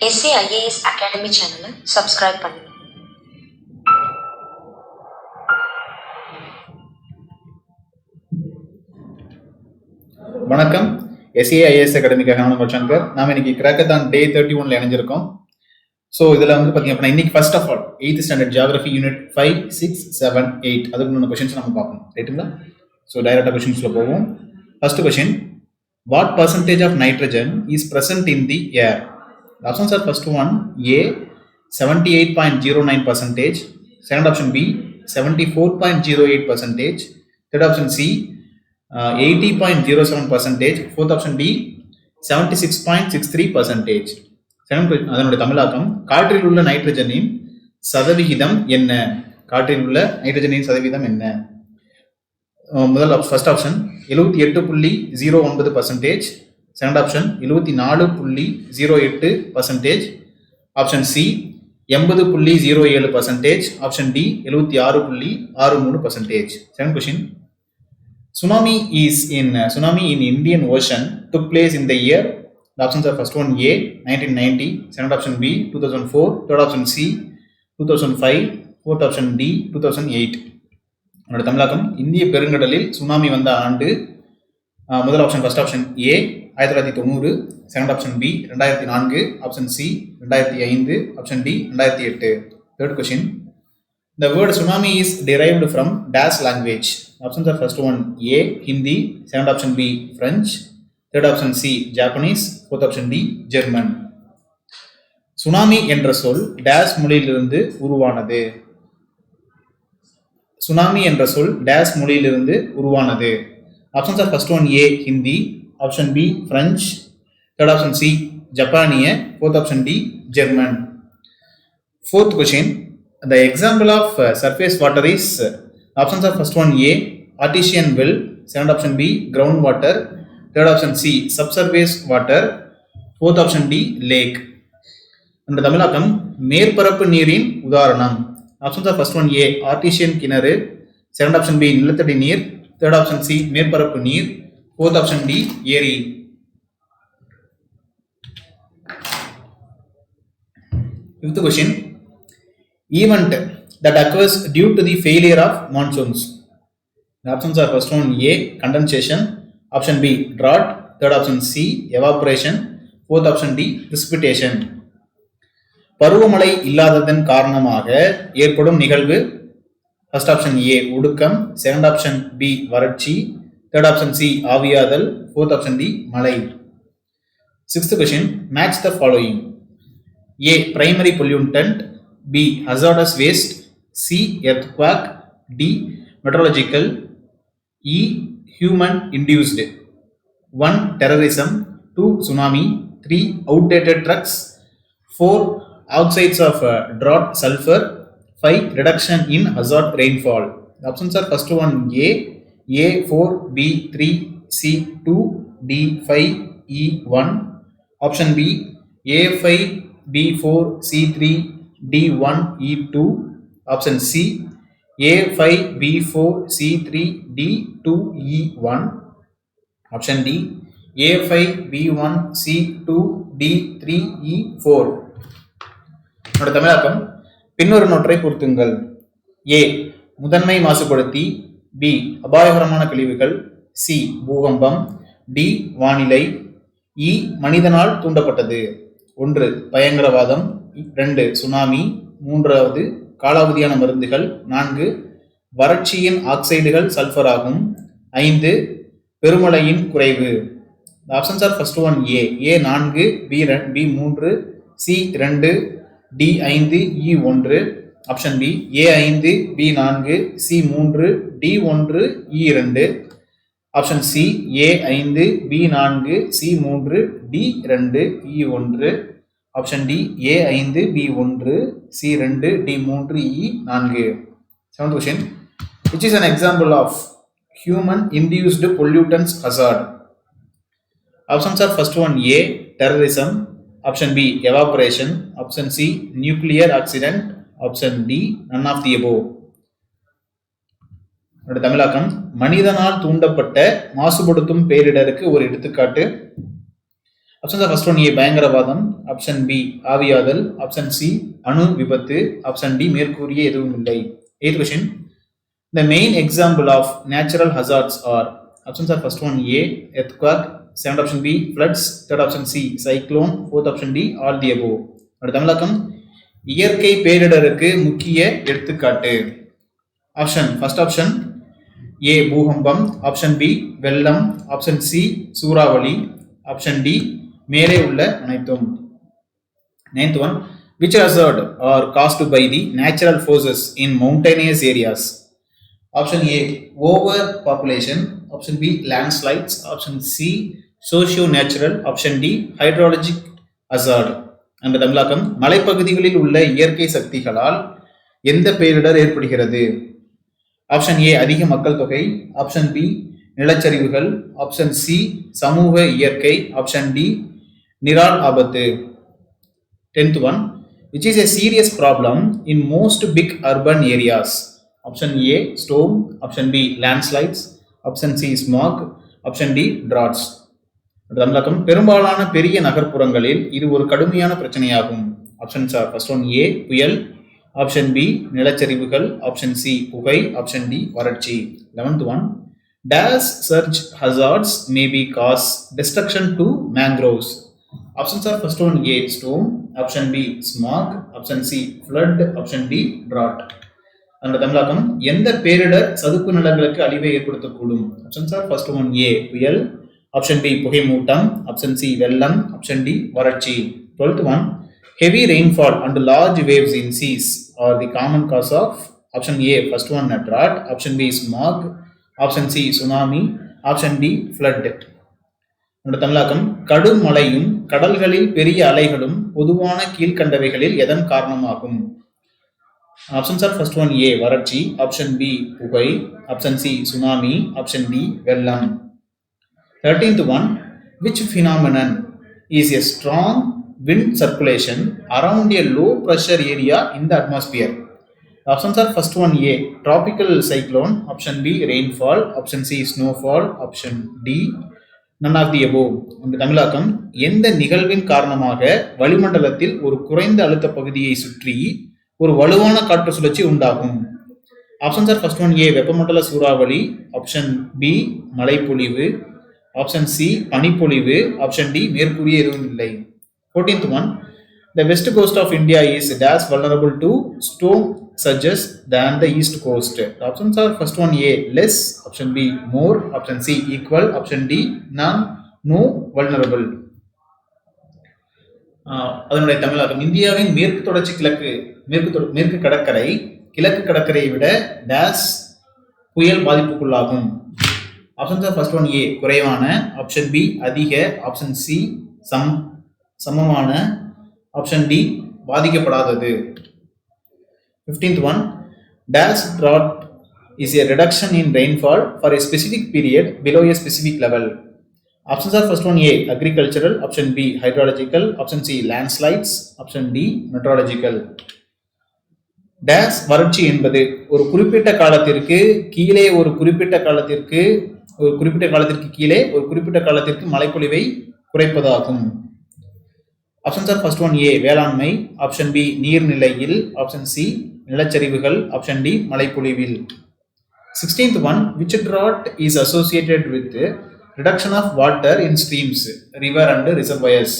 SAIAS Academy channel subscribe பண்ணுங்க. வணக்கம். SAIAS அகாடமிக்காக நான் உங்கள் சங்கர். நாம் இன்னைக்கு கிராக்கத்தான் டே 31ல இணைஞ்சிருக்கோம். ஸோ இதில் வந்து பார்த்தீங்க அப்படின்னா இன்னைக்கு first of all 8th standard geography unit 5, 6, 7, 8 அதுக்கு முன்னாடி கொஸ்டின்ஸ் நம்ம பார்க்கணும், ரைட்டுங்களா? ஸோ டைரக்டாக கொஸ்டின்ஸில் போவோம். First question, what percentage of nitrogen is present in the air? Options are first one A 78.09%, second option B 74.08%, third option C 80.07%, fourth option D 76.63%. அதனுடைய தமிழாக்கம், காற்றில் உள்ள நைட்ரஜனின் சதவிகிதம் என்ன? காற்றில் உள்ள நைட்ரஜனின் சதவீதம் என்ன? முதல் first option 78.09%, second option 74.08%, option C 80.07%, option D 76.63%. Second question, Tsunami in Indian Ocean took place in the year. The options are first one A 1990, second option B 2004, third option C 2005, fourth option D 2008. என்னோட தமிழாக்கம், இந்திய பெருங்கடலில் tsunami வந்த ஆண்டு. முதல் option first option A 1990, second option B 2004, option C 2005, option D 2008. Third question, the word tsunami is derived from dash language. Options are first one A Hindi, second option B French, third option C Japanese, fourth option D German. Tsunami என்ற சொல் dash மொழியிலிருந்து உருவானது. Tsunami என்ற சொல் dash மொழியிலிருந்து உருவானது. Options are first one A Hindi, option B French, third option C ஜப்பானிய, fourth option D German. Fourth question, the example of surface water is, options are first one A artesian well, second option B groundwater, third option C subsurface water, fourth option D lake. அந்த தமிழாக்கம், மேற்பரப்பு நீரின் உதாரணம். Options are first one A artisan கிணறு, second option B நிலத்தடி நீர், third option C மேற்பரப்பு நீர், ஃபோர்த் ஆப்ஷன் டி ஏரி. Fifth question, event that occurs due to the failure of monsoons. The options are first one A condensation, option B drought, third option C evaporation, fourth option D precipitation. பருவமழை இல்லாததன் காரணமாக ஏற்படும் நிகழ்வு. First option ஏ ஒடுக்கம், second option B வறட்சி, third option C ஆவியாதல், fourth option D மழை. Sixth question, match the following. A primary pollutant, B hazardous waste, C earthquake, D meteorological, E human induced. 1 terrorism, 2 tsunami, 3 outdated trucks, 4 oxides of drought sulfur, 5 reduction in hazard rainfall. The options are first one A 4, B 3, C 2, D 5, E 1, option B A 5, B 4, C 3, D1, E2, option C A5, B4, C3, D2, E1, option D A5, B1, C2, D3, E4. என்னோட தமிழாக்கம், பின்னொரு நொற்றை பொருத்துங்கள். ஏ முதன்மை மாசுபடுத்தி, B அபாயகரமான கழிவுகள், C பூகம்பம், D வானிலை, இ மனிதனால் தூண்டப்பட்டது. 1 பயங்கரவாதம், 2 சுனாமி, 3 காலாவதியான மருந்துகள், 4 வறட்சியின் ஆக்சைடுகள் சல்ஃபர் ஆகும், 5 பெருமழையின் குறைவு. Options are first one A 4, B 3, C 2, D 5, E 1, option B A 5, B 4, C 3, D 1, E 2, option C A 5, B 4, C 3, D 2, E 1, option D A 5, B 1, C 2, D 3, E 4. Seventh question, which is an example of human induced pollutants hazard? Options are first one A terrorism, option B evaporation, option C nuclear accident, option D none of the above. தமிழாக்கம், மனிதனால் தூண்டப்பட்ட மாசுபடுத்தும் பேரிடருக்கு ஒரு எடுத்துக்காட்டு. Option R first one ஏ பயங்கரவாதம், option B ஆவியாதல், option C அணு விபத்து, option D மேற்கூறிய எதுவும் இல்லை. 8th question. The main example of natural hazards are options are first one A earthquake, second option B floods, third option C cyclone, fourth option D all the above. தமிழகம் இயற்கை பேரிடருக்கு முக்கிய எடுத்துக்காட்டு. Option first option ஏ பூகம்பம், option B வெள்ளம், option C சூறாவளி, option D மேலே உள்ள அனைத்தும். 9th one. Which hazard are caused by the natural forces in mountainous areas? Option A overpopulation, option B landslides, option C socio-natural, option D hydrologic hazard. என்ற தமிழாக்கம் மலைப்பகுதிகளில் உள்ள இயற்கை சக்திகளால் எந்த பேரிடர் ஏற்படுகிறது? ஆப்ஷன் ஏ அதிக மக்கள் தொகை, ஆப்ஷன் பி நிலச்சரிவுகள், ஆப்ஷன் சி சமூக இயற்கை, ஆப்ஷன் டி நிரால் ஆபத்து. 10th one. Which is a serious problem in most big urban areas? Option A storm, option B landslides, option C smog, option D droughts. தமிழகம் பெரும்பாலான பெரிய நகர்ப்புறங்களில் இது ஒரு கடுமையான பிரச்சனையாகும். ஆப்ஷன்ஸ் ஆர் ஃபர்ஸ்ட் ஒன் ஏ புயல், ஆப்ஷன் பி நிலச்சரிவுகள், ஆப்ஷன் சி புகை, ஆப்ஷன் டி வறட்சி. 11th one. Dash surge hazards may be cause destruction to mangroves. Options are first one A storm, option B smog, option C flood, option D drought. அந்த தமிழகம் எந்த பேரிடர் சதுப்பு நிலங்களுக்கு அழிவை ஏற்படுத்தக்கூடும்? ஆப்ஷன்ஸ் ஆர் ஃபர்ஸ்ட் ஒன் ஏ புயல், option B புகைமூட்டம், option C வெள்ளம், option D வறட்சி. 12th one. Heavy rainfall and large waves in seas are the common cause of option A first one drought, option B smog, option C tsunami, option D flood. தமிழாக்கம் கடும் மழையும் கடல்களில் பெரிய அலைகளும் பொதுவான கீழ்கண்டவைகளில் எதன் காரணமாகும்? Options are first one A வறட்சி, ஆப்ஷன் பி புகை, option C tsunami, option D வெள்ளம். 13th one. Which phenomenon is a strong wind circulation around a low pressure area in the atmosphere? Options are first one A tropical cyclone, option B rainfall, option C snowfall, option D none of the above. இந்த தமிழாக்கம் எந்த நிகழ்வின் காரணமாக வளிமண்டலத்தில் ஒரு குறைந்த அழுத்த பகுதியை சுற்றி ஒரு வலுவான காற்று சுழற்சி உண்டாகும்? ஆப்ஷன்ஸ் ஆர் ஃபர்ஸ்ட் ஒன் ஏ வெப்பமண்டல சூறாவளி, ஆப்ஷன் பி மழைப்பொழிவு, ஆப்ஷன் சி பனிப்பொழிவு, ஆப்ஷன் டி மேற்கூறிய எதுவும் இல்லை. 14th one. The west coast of India is dash vulnerable to storm surges than the east coast. The options are first one A less, option B more, option C equal, option D none, no vulnerable. அதனுடைய தமிழாக்கம் இந்தியாவின் மேற்கு தொடர்ச்சி மேற்கு கடற்கரை கிழக்கு கடற்கரையை விட டேஷ் புயல் பாதிப்புக்குள்ளாகும். Options are first one A குறைவான, ஆப்ஷன் பி அதிக, ஆப்ஷன் சி சமமான, ஆப்ஷன் டி பாதிக்கப்படாதது. 15th one. Dash drought is a reduction in rainfall for a specific period below a specific level. Options are first one A agricultural, option B hydrological, option C landslides, option D meteorological. Dash வறட்சி என்பது ஒரு குறிப்பிட்ட காலத்திற்கு கீழே ஒரு குறிப்பிட்ட காலத்திற்கு கீழே ஒரு குறிப்பிட்ட காலத்திற்கு மழைப்பொழிவை குறைப்பதாகும். Options are first one A வேளாண்மை, ஆப்ஷன் பி நீர்நிலையில், ஆப்ஷன் சி நிலச்சரிவுகள், ஆப்ஷன் டி மழைப்பொழிவில். 16th one. Which drought is associated with reduction of water in streams, river and reservoirs?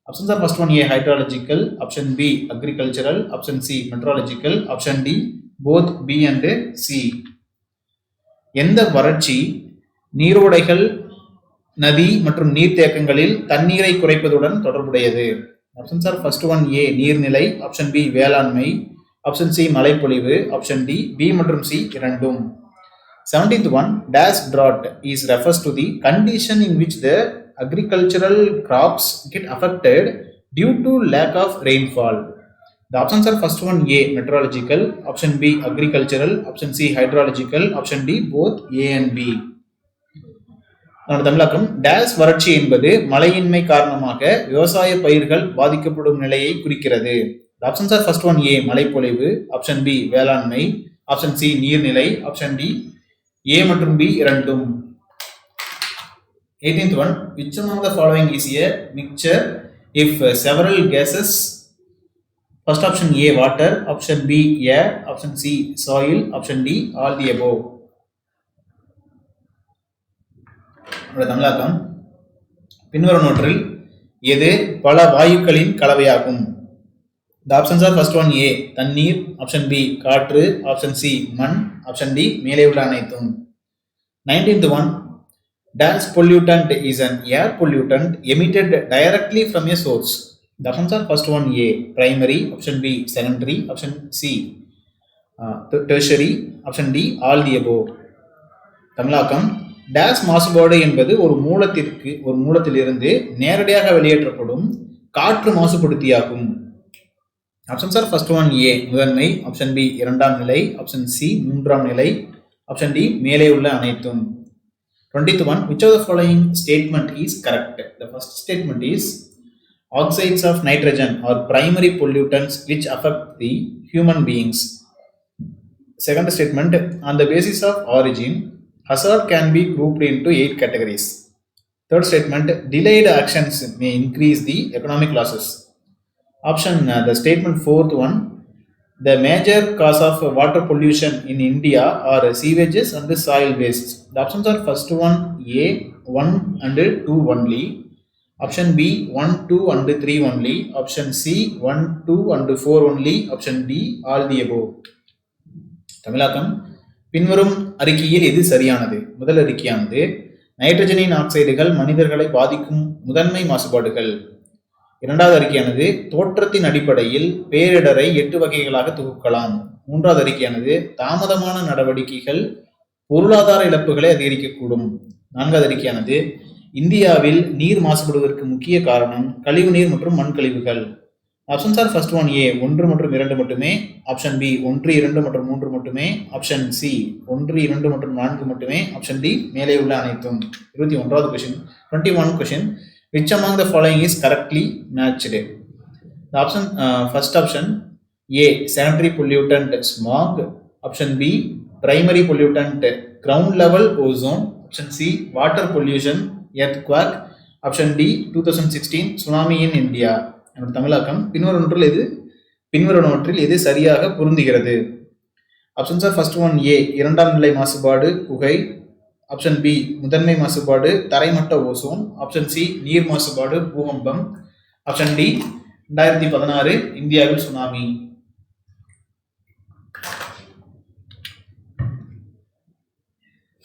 Options are first one A hydrological, option B agricultural, option C meteorological, option D both B and C. எந்த வறட்சி நீரோடைகள் நதி மற்றும் நீர்த்தேக்கங்களில் தண்ணீரை குறைப்பதுடன் தொடர்புடையது? Options are first one ஏ நீர்நிலை, option B வேளாண்மை, option C மழைப்பொழிவு, option D B மற்றும் சி இரண்டும். 17th one. Dash drought is refers to the condition in which the agricultural crops get affected due to lack of rainfall. The options are first one A meteorological, option B agricultural, option C hydrological, option D both A and B. தமிழாக்கம் dash வறட்சி என்பது மழையின்மை காரணமாக விவசாய பயிர்கள் பாதிக்கப்படும் நிலையை குறிக்கிறது. Options are first one ஏ மழைப்பொழிவு, ஆப்ஷன் பி வேளாண்மை, ஆப்ஷன் சி நீர்நிலை, ஆப்ஷன் டி ஏ மற்றும் பி இரண்டும். 18th one, which among the following is a mixture if several gases? First option A, water, option B, air, option C, soil, option D, all the above. தமிழாக்கம், பின்வரும் நோற்றில் எது பல வாயுக்களின் கலவையாகும்? The options are first one A, தண்ணீர், option B, காற்று, option C, மண், option D, மேலே உள்ள அனைத்தும். 19th one, dash pollutant is an air pollutant emitted directly from a source. The options are first one A, primary, option B, secondary, option C, tertiary, option D, all the above. தமிழாக்கம், days மாசுபாடு என்பது ஒரு மூலத்திலிருந்து நேரடியாக வெளியேற்றப்படும் காற்று மாசுபடுத்தியாகும். Options are first one ஏ, முதன்மை, option B, இரண்டாம் நிலை, ஆப்ஷன் சி, மூன்றாம் நிலை, ஆப்ஷன் டி, மேலே உள்ள அனைத்தும். 20th one, which of the following statement is correct? The first statement is oxides of nitrogen are primary pollutants which affect the human beings. Second statement, on the basis of origin, hazard can be grouped into 8 categories. Third statement, delayed actions may increase the economic losses. Option, the statement fourth one, the major cause of water pollution in India are sewages and soil waste. The options are first one A, 1 and 2 only. Option B, 1, 2 and 3 only. Option C, 1, 2 and 4 only. Option D, all the above. தமிழாக்கம், பின்வரும் அறிக்கையில் எது சரியானது? முதல் அறிக்கையானது, நைட்ரஜனின் ஆக்சைடுகள் மனிதர்களை பாதிக்கும் முதன்மை மாசுபாடுகள். இரண்டாவது அறிக்கையானது, தோற்றத்தின் அடிப்படையில் பேரிடரை 8 வகைகளாக தொகுக்கலாம். மூன்றாவது அறிக்கையானது, தாமதமான நடவடிக்கைகள் பொருளாதார இழப்புகளை அதிகரிக்கக்கூடும். நான்காவது அறிக்கையானது, இந்தியாவில் நீர் மாசுபடுவதற்கு முக்கிய காரணம் கழிவுநீர் மற்றும் மண் கழிவுகள். ஆப்ஷன்ஸ் ஆர் ஃபர்ஸ்ட் ஒன் ஏ, 1 மற்றும் 2 மட்டுமே. ஆப்ஷன் பி, 1, 2 மற்றும் 3 மட்டுமே. ஆப்ஷன் சி, 1, 2 மற்றும் 4 மட்டுமே. ஆப்ஷன் டி, மேலே உள்ள அனைத்தும். 21வது question. 21 question, which among the following is correctly matched? The option, first option A, sanitary pollutant smog. Option B, primary pollutant ground level ozone. Option C, water pollution earthquake. Option D, 2016 tsunami in India. தமிழாக்கம், பின்வருவனவற்றில் எது சரியாக பொருந்துகிறது? Options are first one ஏ, இரண்டாம் நிலை மாசுபாடு புகை. Option B, முதன்மை மாசுபாடு தரைமட்ட ஓசோன். ஆப்ஷன் சி, நீர் மாசுபாடு பூகம்பம். ஆப்ஷன் டி, 2016 இந்தியாவில் tsunami.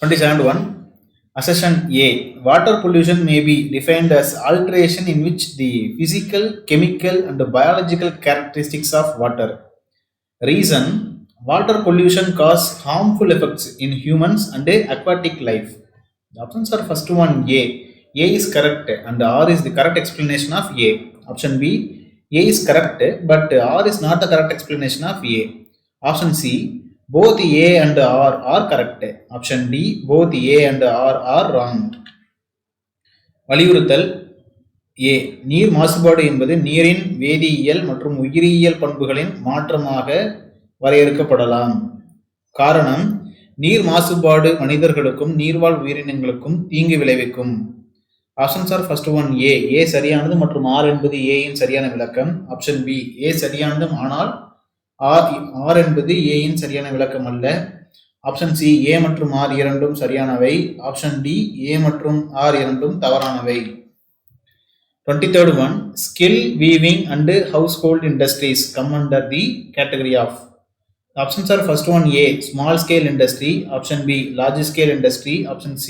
27th one, assertion A, water pollution may be defined as alteration in which the physical, chemical and biological characteristics of water. Reason, water pollution cause harmful effects in humans and aquatic life. The options are first one A. A is correct and R is the correct explanation of A. Option B, A is correct but R is not the correct explanation of A. Option C, both A and R are correct. Option D, both A and R are wrong. வலியுறுத்தல் A, நீர் மாசுபாடு என்பது நீரின் வேதியியல் மற்றும் உயிரியல் பண்புகளின் மாற்றமாக வரையறுக்கப்படலாம். காரணம், நீர் மாசுபாடு மனிதர்களுக்கும் நீர்வாழ் உயிரினங்களுக்கும் தீங்கு விளைவிக்கும். ஆப்ஷன்ஸ் ஆர் ஃபர்ஸ்ட் ஒன் ஏ, ஏ சரியானது மற்றும் ஆர் என்பது ஏயின் சரியான விளக்கம். ஆப்ஷன் பி, ஏ சரியானது ஆனால் ஆர் என்பது ஏயின் சரியான விளக்கம் அல்ல. ஆப்ஷன் சி, ஏ மற்றும் ஆர் இரண்டும் சரியானவை. ஆப்ஷன் டி, ஏ மற்றும் ஆர் இரண்டும் தவறானவை. 23rd one, skill weaving and household industries come under the category of. Options are first one A, small scale industry. Option B, large scale industry. Option C,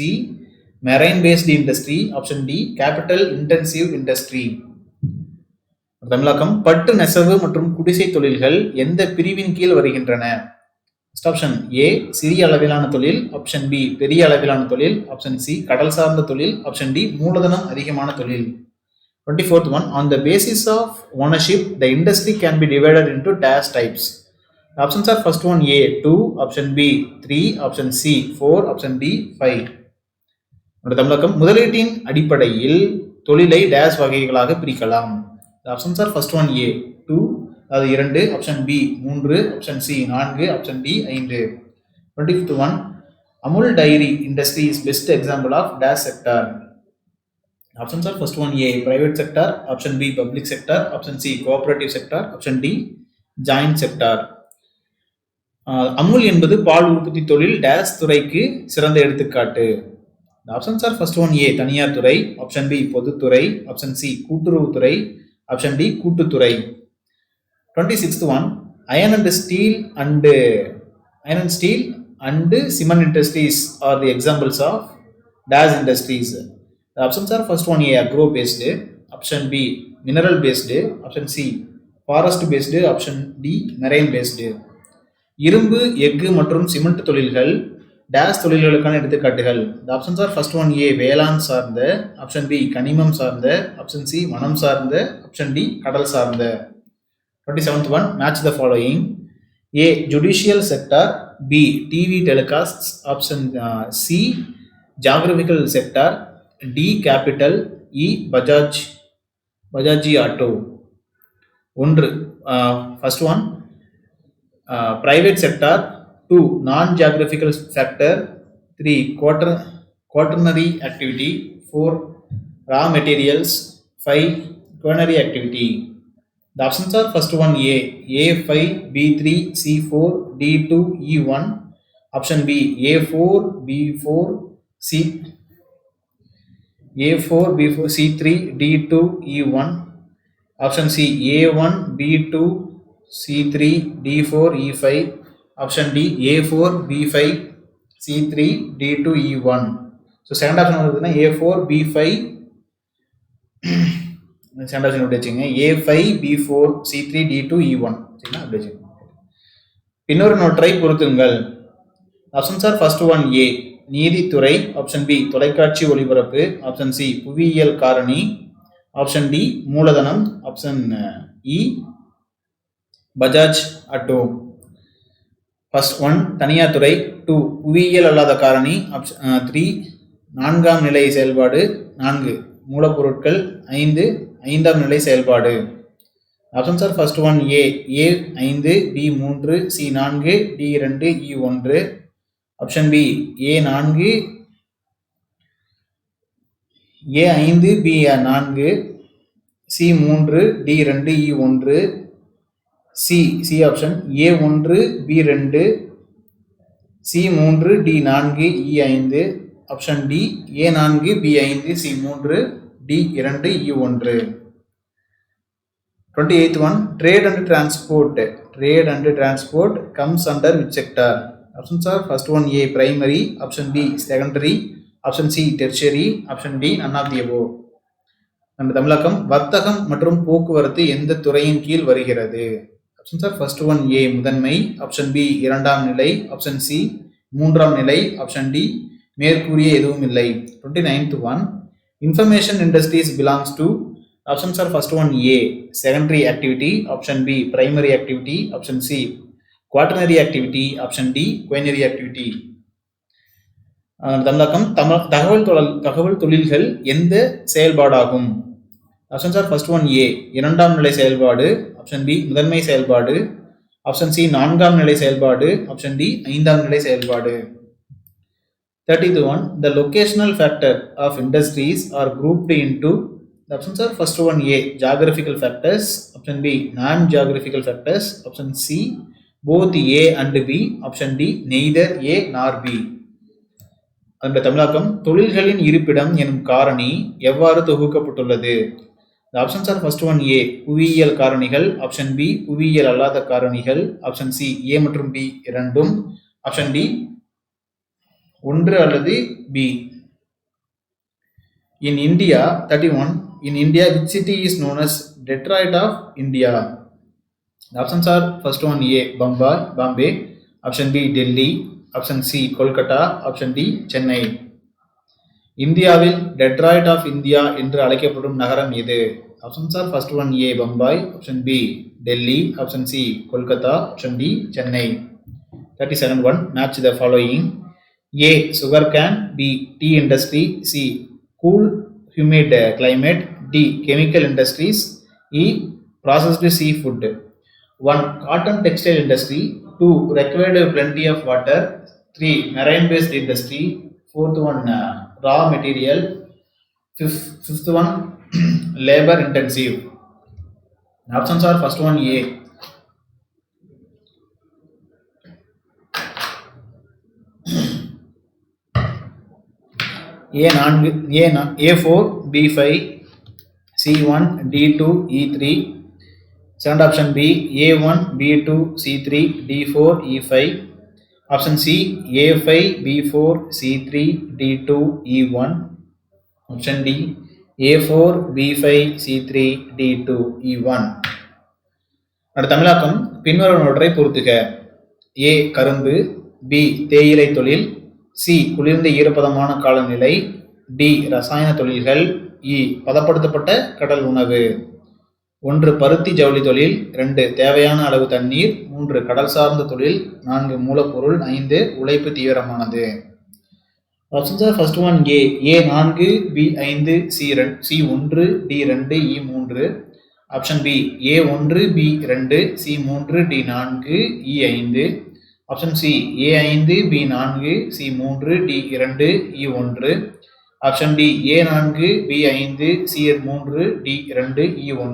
marine based industry. Option D, capital intensive industry. தமிழாக்கம், பட்டு நெசவு மற்றும் குடிசை தொழில்கள் எந்த பிரிவின் கீழ் வருகின்றன? ஆப்ஷன் ஏ, சிறிய அளவிலான தொழில். ஆப்ஷன் பி, பெரிய அளவிலான தொழில். ஆப்ஷன் சி, கடல் சார்ந்த தொழில். ஆப்ஷன் டி, மூலதனம் அதிகமான தொழில். 24th one, on the basis of ownership, the industry can be divided into dash types. The options are first one A, 2, option B, 3, option C, 4, option D, 5. தமிழகம், முதலீட்டின் அடிப்படையில் தொழிலை dash வகைகளாக பிரிக்கலாம். The options are first one A, 2, அது 2, option B, 3, option C, 4, option D, 5. 25th one, Amul dairy industry is best example of dash sector. Options are first one A, private sector, option B, public sector, option C, cooperative sector, option D, joint sector. Amul என்பது பால் உற்பத்தி தொழில் days துறைக்கு சிறந்த எடுத்துக்காட்டு. Options are first one A, தனியார் துறை, option B, பொதுத்துறை, option C, கூட்டுறவுத்துறை, ஆப்ஷன் டி, கூட்டுத்துறை. 26th one, iron and steel and cement industries are the examples of dash industries. The options are first one A, agro based, option B, mineral based, option C, forest based, option D, marine based. இரும்பு, எஃகு மற்றும் cement தொழில்கள் days தொழில்களுக்கான எடுத்துக்காட்டுகள். The options are first one A, வேளாண் சார்ந்த, option B, கனிமம் சார்ந்த, option C, வனம் சார்ந்த, ஆப்ஷன் டி, கடல் சார்ந்த. 27th one, match the following. A, judicial sector, B, TV telecasts, option C, geographical sector, D, capital, E, Bajaji Auto. ஒன்று, first one, private sector, 2, non-geographical factor, 3, quaternary activity, 4, raw materials, 5, quaternary activity. The options are first one A, A5, B3, C4, D2, E1, option B, A4, B4, C3, D2, E1, option C, A1, B2, C3, D4, E5, option D, A4, B5, C3, D2, E1. So second option வந்து A4, B5, second option அப்படி வச்சுங்க, A5, B4, C3, D2, E1. சரிங்களா, அப்படி வச்சுங்க. இன்னொரு நோட்டை பொறுத்துங்கள். Options are first one ஏ, நீதித்துறை, option B, தொலைக்காட்சி ஒளிபரப்பு, ஆப்ஷன் சி, புவியியல் காரணி, ஆப்ஷன் டி, மூலதனம், ஆப்ஷன் இ, பஜாஜ் ஆட்டோ. ஃபர்ஸ்ட் ஒன் தனியார் துறை, 2 புவியியல் அல்லாத காரணி, 3 நான்காம் நிலை செயல்பாடு, 4 மூலப்பொருட்கள், 5 ஐந்தாம் நிலை செயல்பாடு. Options are first one A, A5, B3, C4, D2, E1, option B, A4, A5, B4, C3, D2, E1, C option A1, B2, C3, D4, E5, option D, A4, B5, C3, D2, E1. 28th one, trade and transport comes under which sector? Options are first one A, primary, option B, secondary, option C, tertiary, option D, none of the above. நம்ம தமிழகம், வர்த்தகம் மற்றும் போக்குவரத்து எந்த துறையின் கீழ் வருகிறது? Options are first one ஏ, முதன்மை, option B, இரண்டாம் நிலை, ஆப்ஷன் சி, மூன்றாம் நிலை, ஆப்ஷன் டி, மேற்கூறிய எதுவும் இல்லை. 29th one, information industries belongs to. Options are first one A, secondary activity, option B, primary activity, option C, quaternary activity, option D, quinary activity. தமிழகம், தகவல் தொழில்கள் எந்த செயல்பாடாகும்? ஆப்ஷன்ஸ் ஆர் ஃபர்ஸ்ட் ஒன் ஏ, இரண்டாம் நிலை செயல்பாடு, ஆப்ஷன் பி, முதன்மை செயல்பாடு, option C, நான்காம் நிலை செயல்பாடு, ஆப்ஷன் டி, ஐந்தாம் நிலை செயல்பாடு. 30th one, the locational factor of industries are grouped into. The options are first one A, geographical factors, option B, non-geographical factors, option C, both A and B, option D, neither A nor B. அந்த தமிழகம், தொழில்களின் இருப்பிடம் எனும் காரணி எவ்வாறு தொகுக்கப்பட்டுள்ளது? The options are first one A, புவியியல் காரணிகள், option B, புவியியல் அல்லாத காரணிகள், option C, A மற்றும் B இரண்டும், option D, ஒன்று அல்லது B. In India, 31, in India, which city is known as Detroit of India? The options are first one A, Bombay, option B, Delhi, option C, Kolkata, option D, Chennai. இந்தியாவில் Detroit of India என்று அழைக்கப்படும் நகரம் எது? Options are first one A, Bombay, option B, Delhi, option C, Kolkata, option D, Chennai. 37 one, match the following. A, sugar cane, B, tea industry, C, cool humid climate, D, chemical industries, E, processed seafood. 1, cotton textile industry, 2, required plenty of water, 3, marine based industry, 4th one, raw material, Fifth one, labor intensive. Options are first one A. A4, B5, C1, D2, E3. Second option B, A1, B2, C3, D4, E5. Option C, A5, B4, C3, D2, E1. Option D, A4, B5, C3, D2, E1. தமிழாக்கம் பின்வருவனவற்றை பொறுத்துக. ஏ கரும்பு, B தேயிலை தொழில், C குளிர்ந்த ஈரப்பதமான காலநிலை, D ரசாயன தொழில்கள், இ பதப்படுத்தப்பட்ட கடல் உணவு. 1 பருத்தி ஜவுளி தொழில், 2 தேவையான அளவு தண்ணீர், 3 கடல் சார்ந்த தொழில், 4 மூலப்பொருள், 5 உழைப்பு தீவிரமானது. Options are first one A, A4, B5, C1, D2, E3. Option B, A1, B2, C3, D4, E5. Option C, A5, B4, C3, D2, E1. Option D, A4, B5, C3, D2, E1.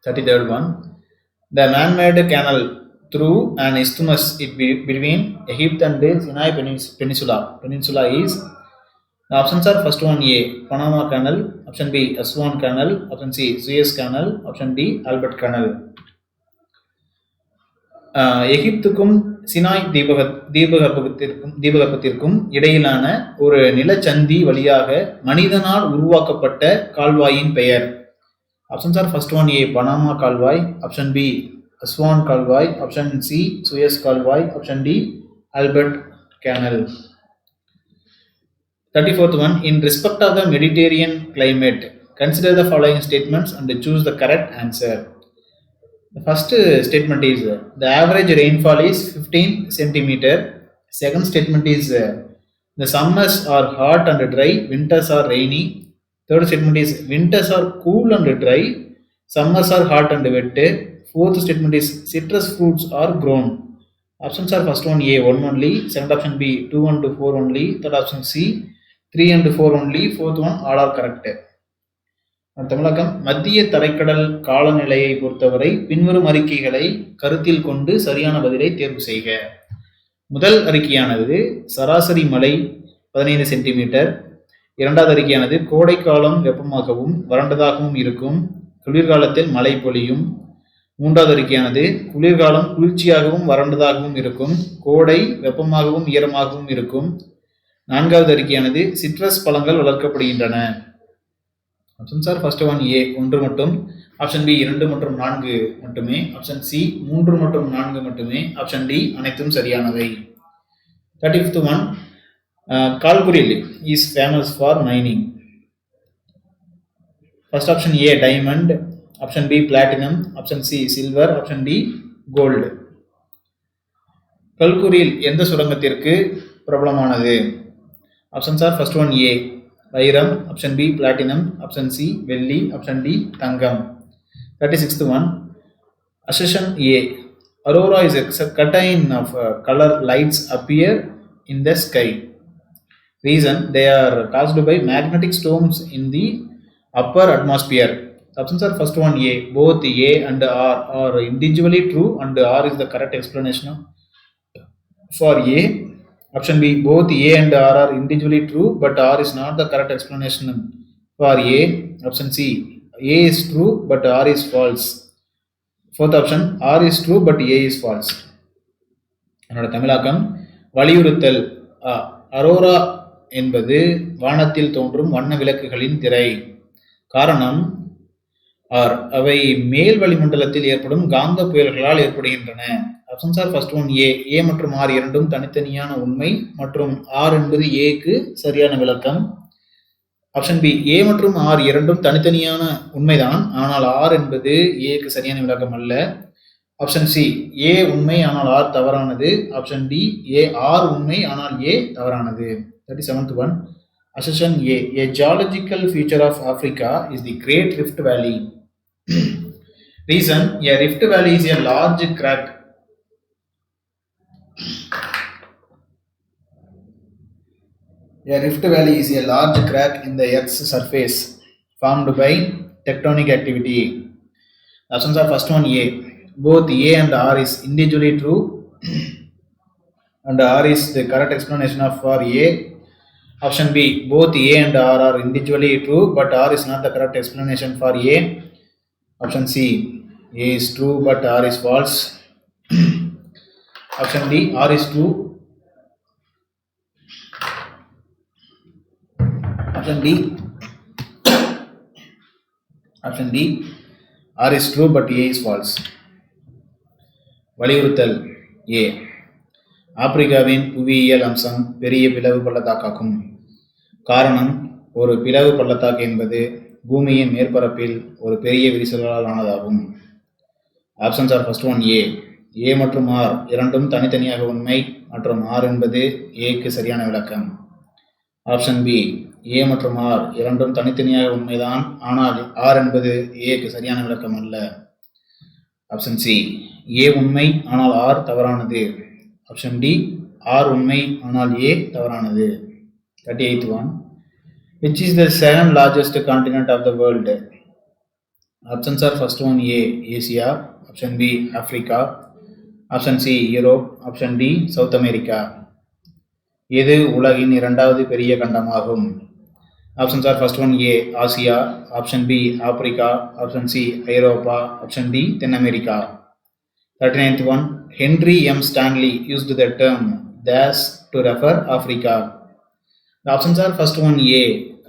33rd one. The man-made canal through an isthmus between Egypt and the Sinai Peninsula is. The options are first one A, Panama Canal. Option B, Aswan Canal. Option C, Suez Canal. Option D, Albert Canal. எகிப்துக்கும் சினாய் தீபகற்பத்திற்கும் இடையிலான ஒரு நிலச்சந்தி வழியாக மனிதனால் உருவாக்கப்பட்ட கால்வாயின் பெயர். Options are first one A, Panama கால்வாய். ஆப்ஷன் பி, அஸ்வான் கால்வாய். ஆப்ஷன் சி, சுயஸ் கால்வாய். Option D, Albert canal. 34th one. In respect of the Mediterranean climate, consider the following statements and choose the correct answer. The first statement is the average rainfall is 15 centimeter. Second statement is the summers are hot and dry, winters are rainy. Third statement is winters are cool and dry, summers are hot and wet. Fourth statement is citrus fruits are grown. Options are first one A, 1 only. Second option B, 2 and 4 only. Third option C, 3 and 4 only. Fourth one, all are correct. தமிழகம் மத்திய தரைக்கடல் காலநிலையை பொறுத்தவரை பின்வரும் அறிக்கைகளை கருத்தில் கொண்டு சரியான பதிலை தேர்வு செய்க. முதல் அறிக்கையானது சராசரி மழை 15 சென்டிமீட்டர். இரண்டாவது அறிக்கையானது கோடைக்காலம் வெப்பமாகவும் வறண்டதாகவும் இருக்கும், குளிர்காலத்தில் மழை பொழியும். மூன்றாவது அறிக்கையானது குளிர்காலம் குளிர்ச்சியாகவும் வறண்டதாகவும் இருக்கும், கோடை வெப்பமாகவும் ஈரமாகவும் இருக்கும். நான்காவது அறிக்கையானது சிட்ரஸ் பழங்கள் வளர்க்கப்படுகின்றன. ஆப்ஷன்ஸ் ஆர் ஃபர்ஸ்ட் ஒன் ஏ, 1 மட்டும். ஆப்ஷன் பி, 2 மற்றும் 4 மட்டுமே. ஆப்ஷன் சி, 3 மற்றும் 4 மட்டுமே. ஆப்ஷன் டி, அனைத்தும் சரியானவை. 35th one. Kalgoorlie is famous for mining. First option A, diamond. Option B, platinum. Option C, silver. Option D, gold. Kalgoorlie எந்த சுரங்கத்திற்கு பிரபலமானது? Options are first one A, வைரம். Option B, platinum. Option C, வெள்ளி. Option D, தங்கம். 36th one. Assertion A. Aurora is a curtain of color lights appear in the sky. Reason, they are caused by magnetic storms in the upper atmosphere. Options are first one A. Both A and R are individually true and R is the correct explanation for A. Option B, both A and R are individually true, but R is not the correct explanation for A. Option C, A is true, but R is false. Fourth option, R is true, but A is false. என்னோட தமிழாக்கம் வலியுறுத்தல். அரோரா என்பது வானத்தில் தோன்றும் வண்ண விளக்குகளின் திரை. காரணம் R, அவை மேல் வளிமண்டலத்தில் ஏற்படும் காந்த புயல்களால் ஏற்படுகின்றன. ஆப்ஷன்ஸ் ஆர் ஃபர்ஸ்ட் ஒன் ஏ, ஏ மற்றும் ஆர் இரண்டும் தனித்தனியான உண்மை மற்றும் ஆர் என்பது ஏக்கு சரியான விளக்கம். ஆப்ஷன் பி, ஏ மற்றும் ஆர் இரண்டும் தனித்தனியான உண்மைதான், ஆனால் ஆர் என்பது ஏக்கு சரியான விளக்கம் அல்ல. ஆப்ஷன் சி, ஏ உண்மை ஆனால் ஆர் தவறானது. ஆப்ஷன் டி, ஏ ஆர் உண்மை ஆனால் ஏ தவறானது. 37th one. Assertion A. A geological feature of Africa is the Great Rift Valley. Reason, a rift valley is a large crack. A rift valley is a large crack in the Earth's surface formed by tectonic activity. The options are first one A. Both A and R is individually true, and R is the correct explanation of for A. Option B. Both A and R are individually true, but R is not the correct explanation for A. Option C. A is true, but R is false. Option D. R is true. Option D. Option D. R is true, but A is false. வலியுறுத்தல் A. ஆப்பிரிக்காவின் புவியியல் அம்சம் பெரிய பிளவு பள்ளத்தாக்காகும். காரணம், ஒரு பிளவு பள்ளத்தாக்கு என்பது பூமியின் மேற்பரப்பில் ஒரு பெரிய விரிசல்களால் ஆனதாகும். ஆப்ஷன்ஸ் ஆர் ஃபர்ஸ்ட் ஒன் ஏ. ஏ மற்றும் ஆர் இரண்டும் தனித்தனியாக உண்மை மற்றும் ஆர் என்பது ஏக்கு சரியான விளக்கம். Option B. ஏ மற்றும் ஆர் இரண்டும் தனித்தனியாக உண்மைதான், ஆனால் ஆர் என்பது ஏக்கு சரியான விளக்கம் அல்ல. Option C. ஏ உண்மை ஆனால் ஆர் தவறானது. Option D. ஆர் உண்மை ஆனால் ஏ தவறானது. 38th one. Which is the second largest continent of the world? Options are first one A. Asia. Option B. Africa. Option C. Europe. Option D. South America. எது உலகின் இரண்டாவது பெரிய கண்டமாகும்? Options are first one A Asia. Option B Africa. Option C Europe. Option D தென் America. 39th one. Henry M. Stanley used the term dash to refer Africa. The options are first one A.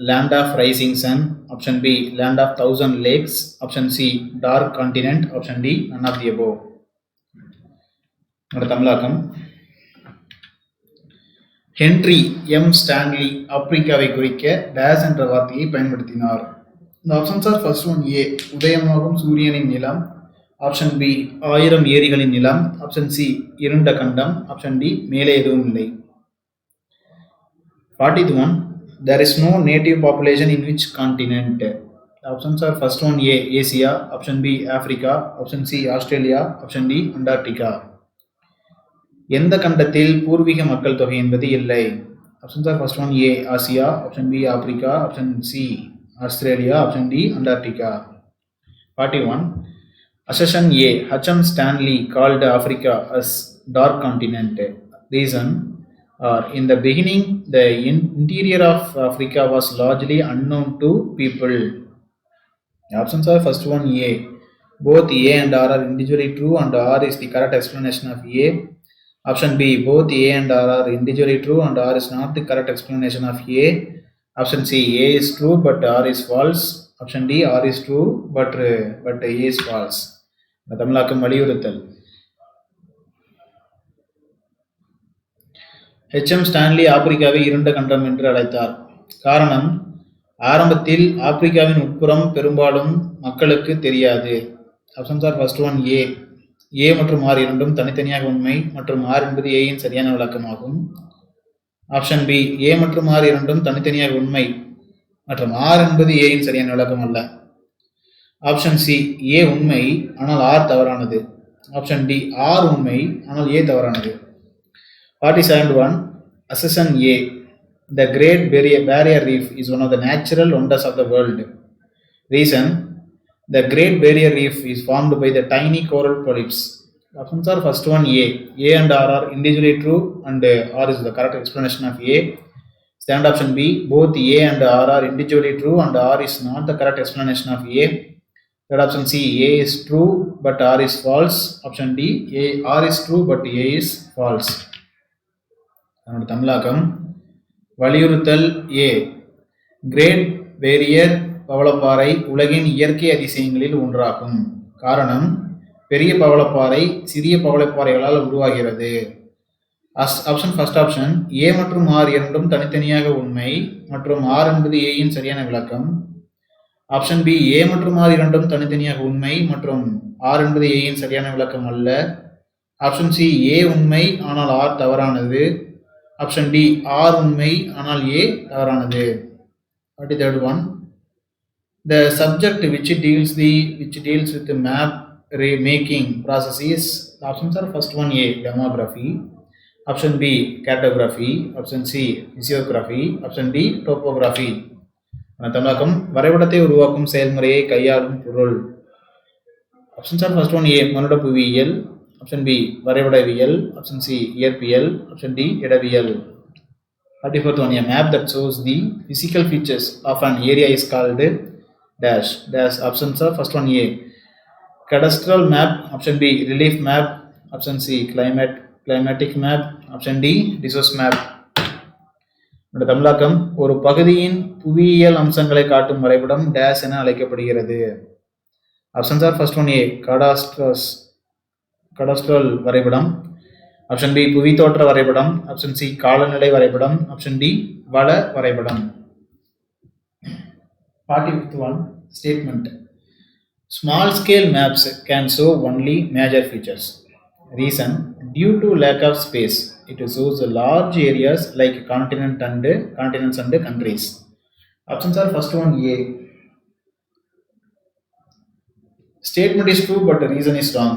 Land of rising sun. Option B. Land of thousand lakes. Option C. Dark continent. Option D. None of the above. தமிழாக்கம். Henry M Stanley ஆப்பிரிக்காவை குறிக்க days என்ற வார்த்தையை பயன்படுத்தினார். இந்த options are first one ஏ உதயமாகும் சூரியனின் நிலம். Option B 1000 ஏரிகளின் நிலம். ஆப்ஷன் சி இருண்ட கண்டம். ஆப்ஷன் டி மேலே எதுவும் இல்லை. 40th one. There is no native population in which continent? The options are first one A. Asia. Option B. Africa. Option C. Australia. Option D. Antarctica. எந்த கண்டத்தில் பூர்வீக மக்கள் தொகை என்பது இல்லை? Options are first one A Asia. Option B Africa. Option C Australia. Option D Antarctica. 41. Assertion A. H.M. Stanley called Africa as dark continent. Reason. In the beginning, the interior of Africa was largely unknown to people. The options are first one A. Both A and R are individually true, and R is the correct explanation of A. Option B. Both A and R are individually true, and R is not the correct explanation of A. Option C. A is true, but R is false. Option D. R is true, but A is false. தமிழாக்கம் வலியுறுத்தல். HM Stanley ஆப்பிரிக்காவை இருண்ட கண்டம் என்று அழைத்தார். காரணம், ஆரம்பத்தில் ஆப்பிரிக்காவின் உட்புறம் பெரும்பாலும் மக்களுக்கு தெரியாது. ஆப்ஷன்ஸ் ஆர் ஃபர்ஸ்ட் ஒன் ஏ. ஏ மற்றும் ஆர் இரண்டும் தனித்தனியாக உண்மை மற்றும் ஆர் என்பது ஏயின் சரியான விளக்கமாகும். Option B. ஏ மற்றும் ஆர் இரண்டும் தனித்தனியாக உண்மை மற்றும் ஆர் என்பது ஏயின் சரியான விளக்கம் அல்ல. Option C. ஏ உண்மை ஆனால் ஆர் தவறானது. Option D. ஆர் உண்மை ஆனால் ஏ தவறானது. 47th one. Assertion A. The Great Barrier Reef is one of the natural wonders of the world. Reason. The Great Barrier Reef is formed by the tiny coral polyps. Options are first one A. A and R are individually true, and R is the correct explanation of A. Second option B. Both A and R are individually true, and R is not the correct explanation of A. Third option C. A is true, but R is false. Option D. R is true, but A is false. அதனோட தமிழாக்கம் வலியுறுத்தல் ஏ. Great barrier பவளப்பாறை உலகின் இயற்கை அதிசயங்களில் ஒன்றாகும். காரணம், பெரிய பவளப்பாறை சிறிய பவளப்பாறைகளால் உருவாகிறது. ஆப்ஷன் ஃபர்ஸ்ட் ஆப்ஷன் ஏ மற்றும் ஆர் இரண்டும் தனித்தனியாக உண்மை மற்றும் ஆர் என்பது ஏயின் சரியான விளக்கம். Option B. ஏ மற்றும் ஆர் இரண்டும் தனித்தனியாக உண்மை மற்றும் ஆர் என்பது ஏயின் சரியான விளக்கம் அல்ல. Option C. ஏ உண்மை ஆனால் ஆர் தவறானது. Option D. ஆர் உண்மை ஆனால் ஏ தவறானது. 43rd one. The subject which deals with the map making process is. The options are first one A. Demography. Option B, cartography. Option C, physiography. Option D, topography. தமிழாக்கம் வரைபடத்தை உருவாக்கும் செயல்முறையை கையாளும் பொருள். Options are first one A, மனுட புவியியல். Option B, வரைபடவியல். Option C, இயற்பியல். Option D, இடவியல். 44th one, a map that shows the physical features of an area is called dash. Dash. Options are first one A, cadastral map. Option B, relief map. Option C, climatic map. Option D, resource map. தமிழாக்கம் ஒரு பகுதியின் புவியியல் அம்சங்களை காட்டும் வரைபடம் dash என அழைக்கப்படுகிறது. Options are first one A, cadastral வரைபடம். Option B, புவி தோற்ற வரைபடம். Option C, காலநிலை வரைபடம். Option D, வள வரைபடம். 45th one, statement. Small scale maps can show only major features. Reason, due to lack of space, it shows large areas like continents and countries. Options are first one A, statement is true but the reason is wrong.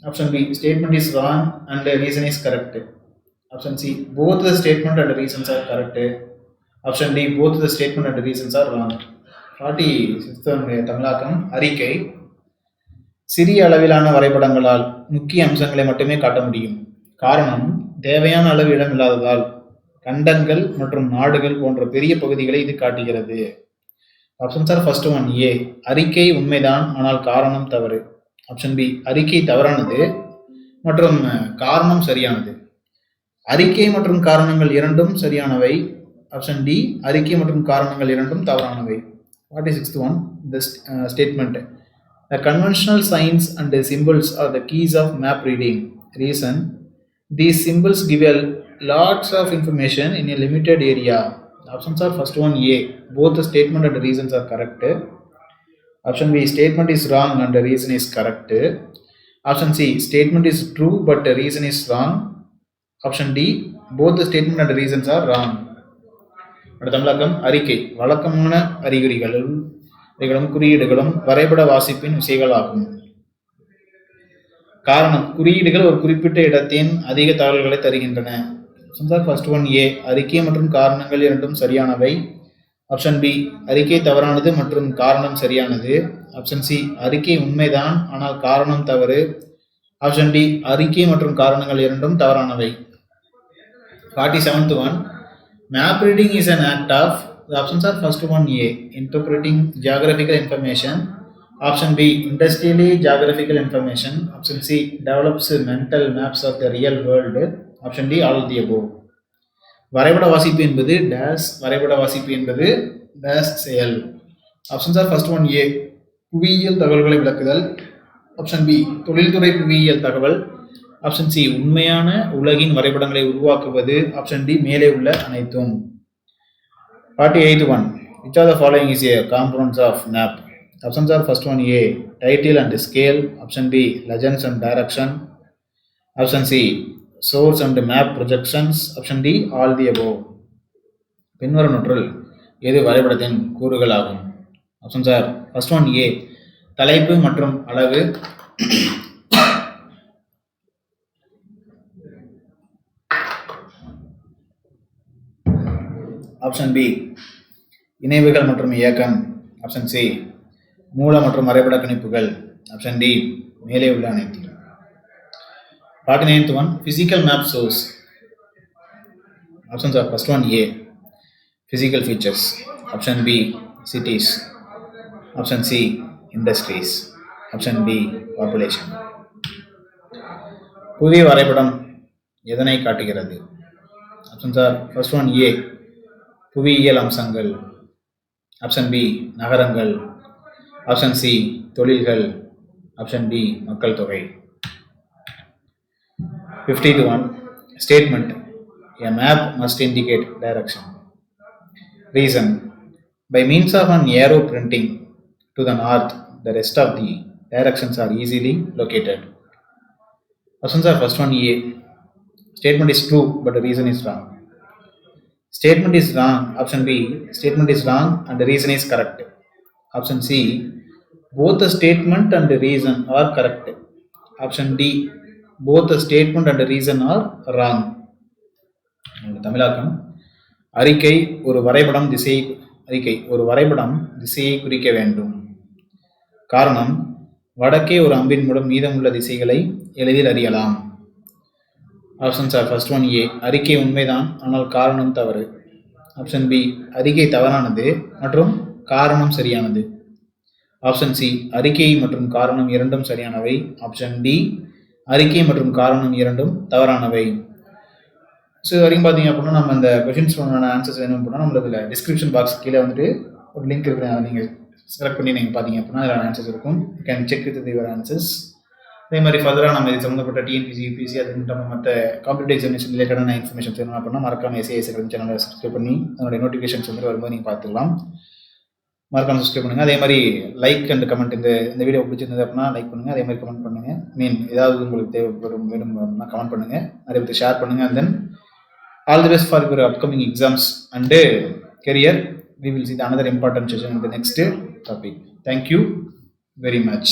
Option B, statement is wrong and the reason is correct. Option C, both the statement and the reasons are correct. Option D, both the statement and the reasons are wrong. 46th தமிழாக்கம் அறிக்கை. சிறிய அளவிலான வரைபடங்களால் முக்கிய அம்சங்களை மட்டுமே காட்ட முடியும். காரணம், தேவையான அளவு இடம் இல்லாததால் கண்டங்கள் மற்றும் நாடுகள் போன்ற பெரிய பகுதிகளை இது காட்டுகிறது. ஆப்ஷன்ஸ் ஆர் ஃபர்ஸ்ட் ஒன் ஏ, அறிக்கை உண்மைதான் ஆனால் காரணம் தவறு. ஆப்ஷன் பி, அறிக்கை தவறானது மற்றும் காரணம் சரியானது. அறிக்கை மற்றும் காரணங்கள் இரண்டும் சரியானவை. ஆப்ஷன் டி, அறிக்கை மற்றும் காரணங்கள் இரண்டும் தவறானவை. 46th one, the statement. The conventional signs and the symbols are the keys of map reading. Reason, these symbols give a lots of information in a limited area. Options are first one A, both the statement and the reasons are correct. Option B, statement is wrong and the reason is correct. Option C, statement is true but the reason is wrong. Option D, both the statement and the reasons are wrong. தமிழகம் அறிக்கை வழக்கமான அறிகுறிகளும் குறியீடுகளும் வரைபட வாசிப்பின் விஷயங்களாகும். காரணம், குறியீடுகள் ஒரு குறிப்பிட்ட இடத்தின் அதிக தகவல்களை தருகின்றன. ஃபர்ஸ்ட் ஒன் ஏ, அறிக்கை மற்றும் காரணங்கள் இரண்டும் சரியானவை. ஆப்ஷன் பி, அறிக்கை தவறானது மற்றும் காரணம் சரியானது. ஆப்ஷன் சி, அறிக்கை உண்மைதான் ஆனால் காரணம் தவறு. ஆப்ஷன் டி, அறிக்கை மற்றும் காரணங்கள் இரண்டும் தவறானவை. 47th one, map reading is an act of. The options are first one A, interpreting geographical information. Option B, industrially geographical information. Option C, develops mental maps of the real world. Option D, all of the above. வரைபட வாசிப்பு என்பது dash, வரைபட வாசிப்பு என்பது dash செயல். Options are first one ஏ, புவியியல் தகவல்களை விளக்குதல். Option B, தொழில்துறை புவியியல் தகவல். ஆப்ஷன் சி, உண்மையான உலகின் வரைபடங்களை உருவாக்குவது. ஆப்ஷன் டி, மேலே உள்ள அனைத்தும். 48th one, which of the following is a components of map? Options are first one A, title and scale. Option B, legends and direction. Option C, source and map projections. Option D, all the above. பின்வரும் நூற்றில் எது வரைபடத்தின் கூறுகள் ஆகும்? Options are first one ஏ, தலைப்பு மற்றும் அளவு. Option B, இணைவுகள் மற்றும் இயக்கம். ஆப்ஷன் சி, மூல மற்றும் வரைபட கணிப்புகள். ஆப்ஷன் டி, மேலே உள்ள அனைத்து. 49th one, physical map source. Options are first one A, physical features. Option B, cities. Option C, industries. Option D, population. புதிய வரைபடம் எதனை காட்டுகிறது? ஆப்ஷன்ஸ் ஆர் ஃபர்ஸ்ட் ஒன் ஏ, புவியியல் அம்சங்கள். ஆப்ஷன் பி, நகரங்கள். ஆப்ஷன் சி, தொழில்கள். ஆப்ஷன் டி, மக்கள் தொகை. 50th one, statement. A map must indicate direction. Reason, by means of an arrow pointing to the north, the rest of the directions are easily located. Options are first one A, statement is true but the reason is wrong. Statement is wrong. Option B, statement is wrong and the reason is correct. Option C, both the statement and the reason are correct. Option D, both the statement and the reason are wrong. அதோட தமிழாக்கம் அறிக்கை ஒரு வரைபடம் திசையை குறிக்க வேண்டும். காரணம் வடக்கே ஒரு அம்பின் மூலம் மீதமுள்ள திசைகளை எளிதில் அறியலாம். ஆப்ஷன்ஸ் ஆர் ஃபர்ஸ்ட் ஒன் ஏ, அறிக்கை உண்மைதான் ஆனால் காரணம் தவறு. ஆப்ஷன் பி, அறிக்கை தவறானது மற்றும் காரணம் சரியானது. ஆப்ஷன் சி, அறிக்கை மற்றும் காரணம் இரண்டும் சரியானவை. ஆப்ஷன் டி, அறிக்கை மற்றும் காரணம் இரண்டும் தவறானவை. ஸோ வரைக்கும் பார்த்தீங்க அப்படின்னா நம்ம இந்த கொஷின்ஸ்க்கான ஆன்சர்ஸ் வேணும் அப்படின்னா நம்மளுக்கு டிஸ்கிரிப்ஷன் பாக்ஸ் கீழே வந்துட்டு ஒரு லிங்க் இருக்குது. அதை நீங்கள் செலக்ட் பண்ணி நீங்கள் பார்த்தீங்க அப்படின்னா அதில் ஆன்சர்ஸ் இருக்கும். You can check with your answers. அதே மாதிரி ஃபர்தராக நம்ம இது சம்மந்தப்பட்ட டிஎன்பிசி, யூபிசி அது மட்டும் மற்ற காம்படிட்டிவ் எக்ஸாமினேஷன் ரிலேட்டடான இன்ஃபர்மேஷன் வேணும் அப்படின்னா மறக்காம எஸ்ஏஎஸ் சேனலை சப்ஸ்கிரைப் பண்ணி அதனுடைய நோட்டிஃபிகேஷன்ஸ் வந்து வரும்போது நீங்கள் பார்த்துக்கலாம். மறக்காம சப்ஸ்கிரைப் பண்ணுங்கள். அதே மாதிரி லைக் அண்ட் கமெண்ட் இந்த வீடியோ பிடிச்சிருந்தது அப்படின்னா லைக் பண்ணுங்கள். அதே மாதிரி கமெண்ட் பண்ணுங்கள். ஏதாவது உங்களுக்கு தேவைப்படும் வேணும் அப்படின்னா கமெண்ட் பண்ணுங்கள். அதை பற்றி ஷேர் பண்ணுங்கள். And then all the best for your upcoming exams and career. We will see another important session in the next topic. Thank you very much.